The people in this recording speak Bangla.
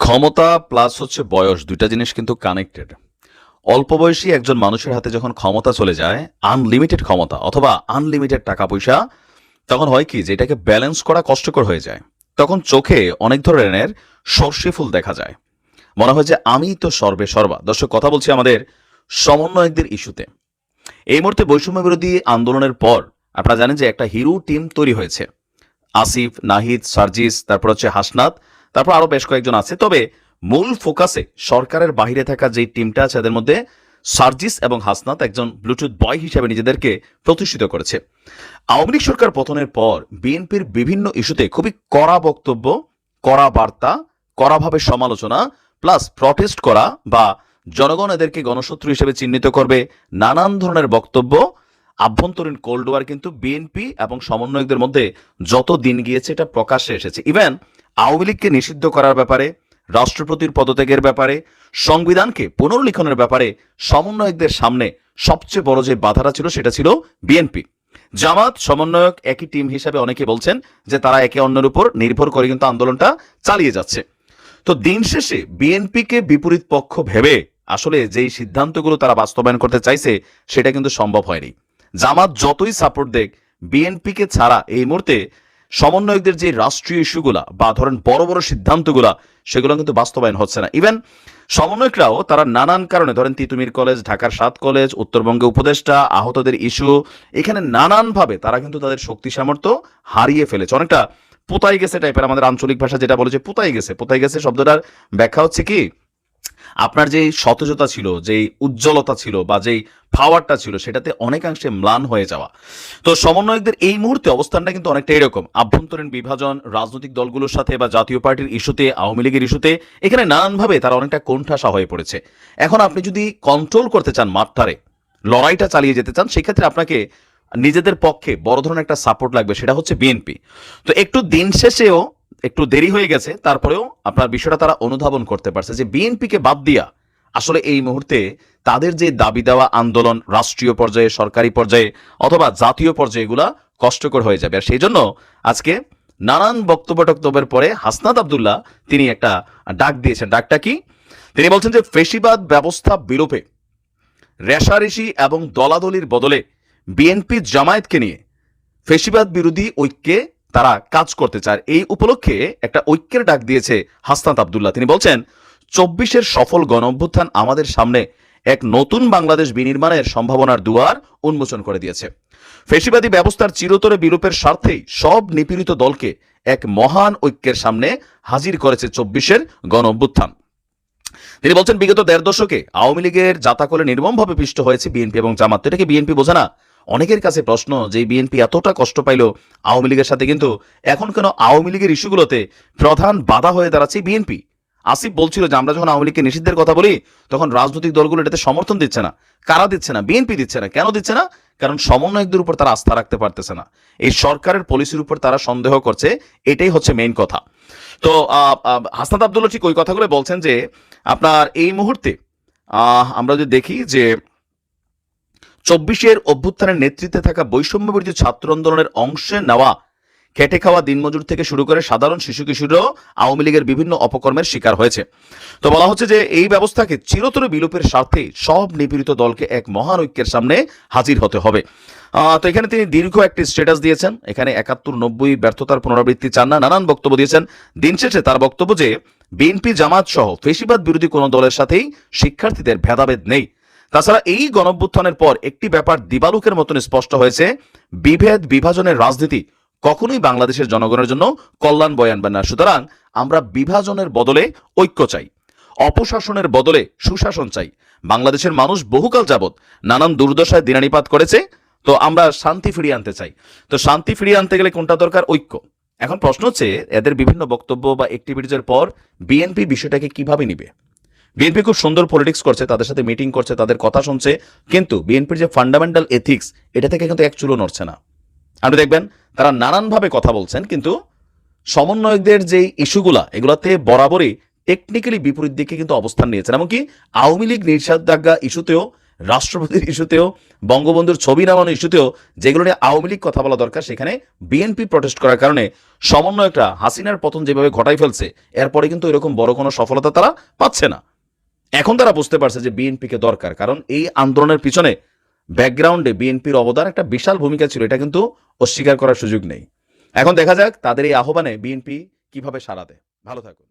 ক্ষমতা প্লাস হচ্ছে বয়স, দুইটা জিনিস কিন্তু কানেক্টেড। অল্প বয়সী একজন মানুষের হাতে যখন ক্ষমতা চলে যায়, আনলিমিটেড ক্ষমতা অথবা আনলিমিটেড টাকা পয়সা, তখন হয় কি যে এটাকে ব্যালেন্স করা কষ্টকর হয়ে যায়। তখন চোখে অনেক ধরনের সর্ষে ফুল দেখা যায়, মনে হয় যে আমি তো সর্বে সর্বা। দর্শক, কথা বলছি আমাদের সমন্বয়কদের ইস্যুতে। এই মুহূর্তে বৈষম্য বিরোধী আন্দোলনের পর আপনারা জানেন যে একটা হিরো টিম তৈরি হয়েছে। আসিফ, নাহিদ, সার্জিস, তারপর হচ্ছে হাসনাত, তারপর আরো বেশ কয়েকজন আছে। তবে মূল ফোকাসে সরকারের বাহিরে থাকা যে টিমটা আছে এদের মধ্যে সার্জিস এবং হাসনাত একজন ব্লুটুথ বয় হিসেবে নিজেদেরকে প্রতিষ্ঠিত করেছে। আওয়ামী লীগ সরকার পতনের পর বিএনপির বিভিন্ন ইস্যুতে খুবই কড়া বক্তব্য, কড়া বার্তা, কড়াভাবে সমালোচনা, প্লাস প্রটেস্ট করা বা জনগণ এদেরকে গণশত্রু হিসেবে চিহ্নিত করবে, নানান ধরনের বক্তব্য, আভ্যন্তরীণ কোল্ড ওয়ার কিন্তু বিএনপি এবং সমন্বয়কদের মধ্যে যত দিন গিয়েছে এটা প্রকাশ্যে এসেছে। ইভেন আওয়ামী লীগকে নিষিদ্ধ করার ব্যাপারে, রাষ্ট্রপতির পদত্যাগের ব্যাপারে, সংবিধানকে পুনর্লিখনের ব্যাপারে সমন্বয়কদের সামনে সবচেয়ে বড় যে বাধাটা ছিল সেটা ছিল বিএনপি। জামাত সমন্বয়ক একই টিম হিসাবে অনেকে বলছেন যে তারা একে অন্যের উপর নির্ভর করে কিন্তু আন্দোলনটা চালিয়ে যাচ্ছে। তো দিন শেষে বিএনপিকে বিপরীত পক্ষ ভেবে আসলে যেই সিদ্ধান্তগুলো তারা বাস্তবায়ন করতে চাইছে সেটা কিন্তু সম্ভব হয়নি। জামাত যতই সাপোর্ট দেখ, বিএনপিকে ছাড়া এই মুহূর্তে সমন্বয়কদের যে রাষ্ট্রীয় ইস্যুগুলা বা ধরেন বড় বড় সিদ্ধান্তগুলা সেগুলো কিন্তু বাস্তবায়ন হচ্ছে না। ইভেন সমন্বয়করাও তারা নানান কারণে, ধরেন তিতুমির কলেজ, ঢাকার ৭ কলেজ, উত্তরবঙ্গে উপদেষ্টা, আহতদের ইস্যু, এখানে নানানভাবে তারা কিন্তু তাদের শক্তি সামর্থ্য হারিয়ে ফেলেছে। অনেকটা পুতাই গেছে টাইপের, আমাদের আঞ্চলিক ভাষা যেটা বলে যে পুতাই গেছে। পুতাই গেছে শব্দটার ব্যাখ্যা হচ্ছে কি, আপনার যেই সতেজতা ছিল, যেই উজ্জ্বলতা ছিল বা যেই পাওয়ারটা ছিল সেটাতে অনেকাংশে ম্লান হয়ে যাওয়া। তো সমন্বয়কদের এই মুহূর্তে অবস্থানটা কিন্তু অনেকটা এরকম, আভ্যন্তরীণ বিভাজন, রাজনৈতিক দলগুলোর সাথে বা জাতীয় পার্টির ইস্যুতে, আওয়ামী লীগের ইস্যুতে, এখানে নানানভাবে তারা অনেকটা কোণঠাসা হয়ে পড়েছে। এখন আপনি যদি কন্ট্রোল করতে চান, মাঠটারে লড়াইটা চালিয়ে যেতে চান, সেক্ষেত্রে আপনাকে নিজেদের পক্ষে বড় ধরনের একটা সাপোর্ট লাগবে, সেটা হচ্ছে বিএনপি। তো একটু দিন শেষেও একটু দেরি হয়ে গেছে, তারপরেও আপনার বিষয়টা তারা অনুধাবন করতে পারছে যে বিএনপিকে বাদ দিয়া আসলে এই মুহূর্তে তাদের যে দাবি দেওয়া আন্দোলন রাষ্ট্রীয় পর্যায়ে, সরকারি পর্যায়ে অথবা জাতীয় পর্যায়ে এগুলা কষ্টকর হয়ে যাবে। আর সেই জন্য আজকে নানান বক্তব্যের পরে হাসনাত আব্দুল্লাহ তিনি একটা ডাক দিয়েছেন। ডাকটা কি? তিনি বলছেন যে ফেসিবাদ ব্যবস্থা বিলোপে রেশারেশি এবং দলাদলির বদলে বিএনপি জামায়াতকে নিয়ে ফেসিবাদ বিরোধী ঐক্যে তারা কাজ করতে চায়। এই উপলক্ষে একটা ঐক্যের ডাক দিয়েছে হাসনাত আব্দুল্লাহ। তিনি বলছেন, ২৪-এর সফল গণঅভ্যুত্থান আমাদের সামনে এক নতুন বাংলাদেশ বিনির্মাণের সম্ভাবনার দুয়ার উন্মোচন করে দিয়েছে। ফেসিবাদী ব্যবস্থার চিরতরে বিলোপের স্বার্থেই সব নিপীড়িত দলকে এক মহান ঐক্যের সামনে হাজির করেছে ২৪-এর গণঅভ্যুত্থান। তিনি বলছেন, বিগত ১.৫ দশকে আওয়ামী লীগের জাতাকলে নির্মমভাবে পিষ্ট হয়েছে বিএনপি এবং জামাত। এটাকে বিএনপি বোঝে না? অনেকের কাছে প্রশ্ন যে বিএনপি এতটা কষ্ট পাইল আওয়ামী লীগের সাথে, কিন্তু এখন কেন আওয়ামী লীগের ইস্যুগুলোতে প্রধান বাধা হয়ে দাঁড়াচ্ছে বিএনপি? আসিফ বলছিল যে আমরা যখন আওয়ামী লীগকে নিষিদ্ধের কথা বলি তখন রাজনৈতিক দলগুলো এটাতে সমর্থন দিচ্ছে না। কারা দিচ্ছে না? বিএনপি দিচ্ছে না। কেন দিচ্ছে না? কারণ সমন্বয়কদের উপর তারা আস্থা রাখতে পারতেছে না, এই সরকারের পলিসির উপর তারা সন্দেহ করছে। এটাই হচ্ছে মেইন কথা। তো হাসনাত আব্দুল্লাহ ঠিক ওই কথাগুলো বলছেন যে আপনার এই মুহূর্তে আমরা যদি দেখি যে ২৪-এর অভ্যুত্থানের নেতৃত্বে থাকা বৈষম্য বিরোধী ছাত্র আন্দোলনের অংশে নেওয়া খেটে খাওয়া দিনমজুর থেকে শুরু করে সাধারণ শিশু কিশোরও আওয়ামী লীগের বিভিন্ন অপকর্মের শিকার হয়েছে। তো বলা হচ্ছে যে এই ব্যবস্থাকে চিরতরে বিলোপের স্বার্থে সব নিপীড়িত দলকে এক মহান ঐক্যের সামনে হাজির হতে হবে। তো এখানে তিনি দীর্ঘ একটি স্ট্যাটাস দিয়েছেন। এখানে ৭১-৯০ ব্যর্থতার পুনরাবৃত্তি চান না, নানান বক্তব্য দিয়েছেন। দিন শেষে তার বক্তব্য যে বিএনপি জামাত সহ ফেসিবাদ বিরোধী কোনো দলের সাথেই শিক্ষার্থীদের ভেদাভেদ নেই। তাছাড়া এই গণঅভ্যুত্থানের পর একটি ব্যাপার দিবালোকের মতন স্পষ্ট হয়েছে, বিভেদ বিভাজনের রাজনীতি কখনোই বাংলাদেশের জনগণের জন্য কল্যাণ বয়ে আনবে না। সুতরাং আমরা বিভাজনের বদলে ঐক্য চাই, অপশাসনের বদলে সুশাসন চাই। বাংলাদেশের মানুষ বহুকাল যাবৎ নানান দুর্দশায় দিনানিপাত করেছে, তো আমরা শান্তি ফিরিয়ে আনতে চাই। তো শান্তি ফিরিয়ে আনতে গেলে কোনটা দরকার? ঐক্য। এখন প্রশ্ন হচ্ছে, এদের বিভিন্ন বক্তব্য বা অ্যাক্টিভিটিজের পর বিএনপি বিষয়টাকে কিভাবে নিবে? বিএনপি খুব সুন্দর পলিটিক্স করছে, তাদের সাথে মিটিং করছে, তাদের কথা শুনছে, কিন্তু বিএনপির যে ফান্ডামেন্টাল এথিক্স এটা থেকে কিন্তু এক চুলো নড়ছে না। আপনি দেখবেন তারা নানানভাবে কথা বলছেন, কিন্তু সমন্বয়কদের যে ইস্যুগুলা এগুলাতে বরাবরই টেকনিক্যালি বিপরীত দিকে কিন্তু অবস্থান নিয়েছেন। এমনকি আওয়ামী লীগ নিষেধাজ্ঞা ইস্যুতেও রাষ্ট্রপতির ইস্যুতেও, বঙ্গবন্ধুর ছবি নামানো ইস্যুতেও যেগুলো নিয়ে আওয়ামী লীগ কথা বলা দরকার সেখানে বিএনপি প্রটেস্ট করার কারণে সমন্বয়করা হাসিনার পতন যেভাবে ঘটাই ফেলছে, এরপরে কিন্তু এরকম বড় কোনো সফলতা তারা পাচ্ছে না। এখন তারা বুঝতে পারছে যে বিএনপিকে দরকার, কারণ এই আন্দোলনের পিছনে ব্যাকগ্রাউন্ডে বিএনপির অবদান একটা বিশাল ভূমিকা ছিল, এটা কিন্তু অস্বীকার করার সুযোগ নেই। এখন দেখা যাক তাদের এই আহ্বানে বিএনপি কিভাবে সাড়া দেয়। ভালো থাকুন।